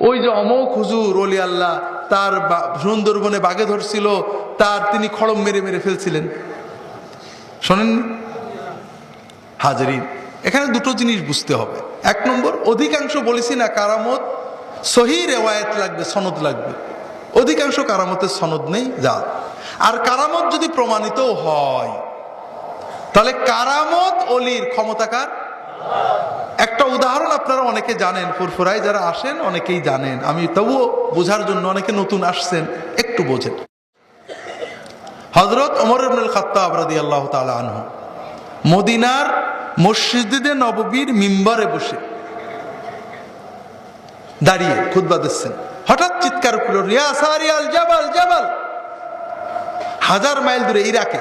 ওই যে অমোক হুজুর ওলি আল্লাহ তার সুন্দরবনে বাঘে ধরছিল, তিনি খড়ম মেরে মেরে ফেলছিলেন, শোনেননি? হাজরিন, এখানে দুটো জিনিস বুঝতে হবে। এক নম্বর, অধিকাংশ বলেছি না কারামত সহি রেওয়ায়েত লাগবে, সনদ লাগবে। অধিকাংশ কারামতের সনদ নেই, যা। আর কারামত যদি প্রমাণিত হয় তাহলে কারামত অলির ক্ষমতাকার। একটা উদাহরণ আপনারা অনেকে জানেন, ফুরফুরায় যারা আসেন অনেকেই জানেন, আমি তবুও বোঝার জন্য, অনেকে নতুন আসছেন একটু বোঝেন। হযরত ওমর ইবনুল খাত্তাব রাদিয়াল্লাহু তাআলা আনহু মদিনার মসজিদে নববীর মিম্বরে বসে দাঁড়িয়ে খুতবা দিচ্ছেন, হঠাৎ চিৎকার করল, ইয়া সারিয়াল জাবাল জাবাল। 1000 মাইল দূরে ইরাকে,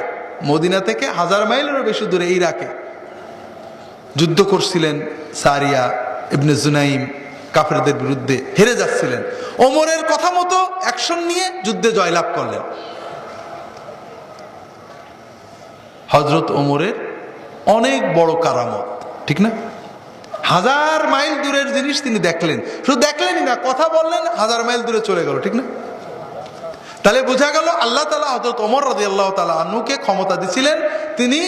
মদিনা থেকে 1000 মাইলেরও বেশি দূরে ইরাকে যুদ্ধ করছিলেন সারিয়া ইবনে জুনাইম, কাফেরদের বিরুদ্ধে হেরে যাচ্ছিলেন। ওমরের কথা মতো অ্যাকশন নিয়ে যুদ্ধে জয়লাভ করলেন। হযরত ওমরের অনেক বড় কারামত, ঠিক না? 1000 মাইল দূরের জিনিস তিনি দেখলেন, শুধু দেখলেনই না, কথা বললেন, 1000 মাইল দূরে চলে গেল, ঠিক না? তাহলে বোঝা গেল আল্লাহ তাআলা হযরত ওমর রাদিয়াল্লাহু তাআলা আনহুকে ক্ষমতা দিয়েছিলেন, তিনি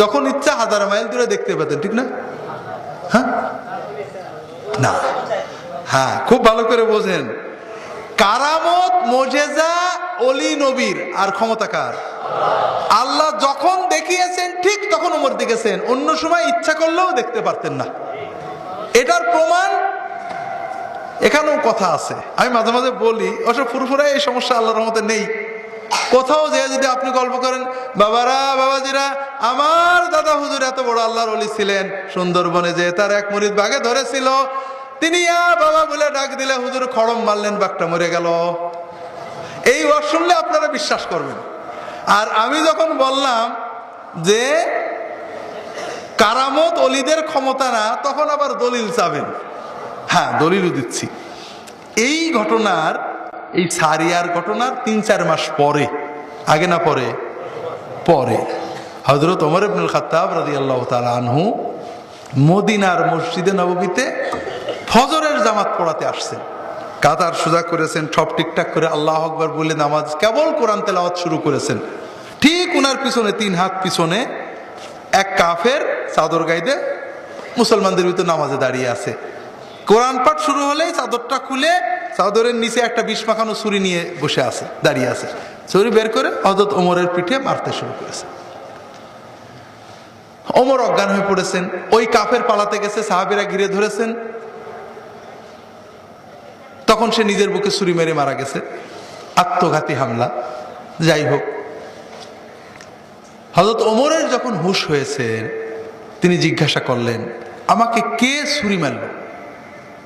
যখন ইচ্ছা 1000 মাইল দূরে দেখতে পেতেন, ঠিক না? হ্যাঁ না, হ্যাঁ, খুব ভালো করে বোঝেন। কারামত মুজিজা ওলি নবীর, আর ক্ষমতাকার আল্লাহ। যখন দেখিয়েছেন ঠিক তখন ওমর দেখেছেন, অন্য সময় ইচ্ছা করলেও দেখতে পারতেন না। এটার প্রমাণ এখানেও কথা আছে, আমি মাঝে মাঝে বলি, অবশ্য ফুরফুরায় এই সমস্যা আল্লাহর রহমতে নেই। কোথাও যে যদি আপনি গল্প করেন, বাবারা বাবাজিরা, আমার দাদা হুজুর এত বড় আল্লাহর ওলি ছিলেন, সুন্দরবনে যে তার এক মুরিদ বাঘে ধরেছিল, তিনি বাবা বলে ডাক দিলে হুজুর খড়ম মারলেন, বাঘটা মরে গেল। এই ওয়াজ শুনলে আপনারা বিশ্বাস করবেন। আর আমি যখন বললাম যে কারামত অলিদের ক্ষমতা না, তখন আবার দলিল চাবেন। হ্যাঁ, দলিলও দিচ্ছি। এই ঘটনার, এই সারিয়ার ঘটনার 3-4 মাস পরে, আগে না পরে, পরে হযরত ওমর ইবনুল খাত্তাব রাদিয়াল্লাহু তাআলা আনহু মদিনার মসজিদে নববীতে ফজরের জামাত পড়াতে আসছেন। কাতার সোজা করেছেন, সব ঠিকঠাক করে আল্লাহু আকবার বলে নামাজ, কেবল কোরআন তেলাওয়াত শুরু করেছেন। ঠিক উনার পিছনে, 3 হাত পিছনে এক কাফের চাদর গাইতে মুসলমানদের ভিতর নামাজে দাঁড়িয়ে আছে। কোরআন পাঠ শুরু হলেই চাদরটা খুলে চাদরের নিচে একটা বিষ মাখানো ছুরি নিয়ে বসে আছে, দাঁড়িয়ে আছে। ছুরি বের করে হযরত ওমরের পিঠে মারতে শুরু করেছে। ওমর অজ্ঞান হয়ে পড়েছেন। ওই কাফের পালাতে গেছে, সাহাবীরা ঘিরে ধরেছেন। তখন সে নিজের বুকে ছুরি মেরে মারা গেছে, আত্মঘাতী হামলা। যাই হোক, হযরত ওমরের যখন হুঁশ হয়েছে, তিনি জিজ্ঞাসা করলেন, আমাকে কে ছুরি মারল?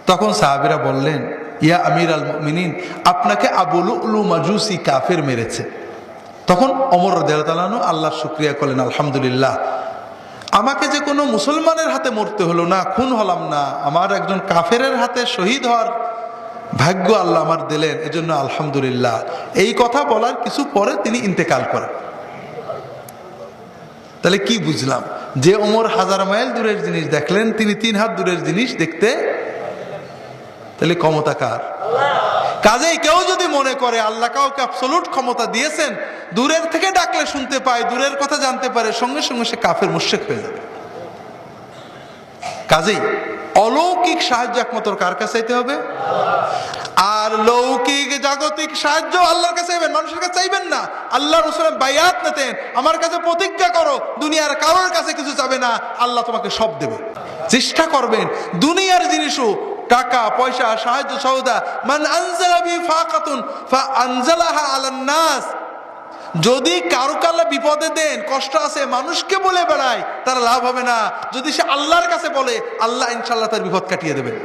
তখন সাহাবীরা বললেন, ইয়া আমির আল মুমিনিন, আপনাকে আবু লুলু মাজুসি কাফের মেরেছে। তখন ওমর রাদিয়াল্লাহু তাআলা আনহু আল্লাহর শুকরিয়া করলেন, আলহামদুলিল্লাহ, আমাকে যে কোনো মুসলমানের হাতে মরতে হলো না, খুন হলাম না, আমার একজন কাফেরের হাতে শহীদ হওয়ার ভাগ্য আল্লাহ আমার দিলেন, এজন্য আলহামদুলিল্লাহ। এই কথা বলার কিছু পরে তিনি ইন্তেকাল করেন। তাহলে কি বুঝলাম? যে ওমর 1000 মাইল দূরের জিনিস দেখলেন, তিনি 3 হাত দূরের জিনিস দেখতে, তাহলে ক্ষমতাকার। কাজেই কেউ যদি মনে করে আল্লাহ কাউকে অ্যাবসলিউট ক্ষমতা দিয়েছেন, দূরের থেকে ডাকলে শুনতে পায়, দূরের কথা জানতে পারে, সঙ্গে সঙ্গে সে কাফের মুশরিক হয়ে যাবে। কাজেই অলৌকিক সাহায্য একমাত্র কার কাছে চাইতে হবে? আর লৌকিক জাগতিক সাহায্য আল্লাহর কাছে চাইবেন, মানুষের কাছে চাইবেন না। আল্লাহ রাসূল বায়াত নিতেন, আমার কাছে প্রতিজ্ঞা করো, দুনিয়ার কারোর কাছে কিছু চাবে না, আল্লাহ তোমাকে সব দেবে। চেষ্টা করবেন দুনিয়ার জিনিসও, টাকা পয়সা, সাহায্য সওদা, মান আনজালা বি ফাকাতুন ফা আনজালাহা আলান নাস, যদি কারো কাল্লা বিপদে দেন, কষ্ট আছে, মানুষকে বলে বেড়ায়, তার লাভ হবে না। যদি সে আল্লাহর কাছে বলে, আল্লাহ ইনশাআল্লাহ তার বিপদ কাটিয়ে দেবেন।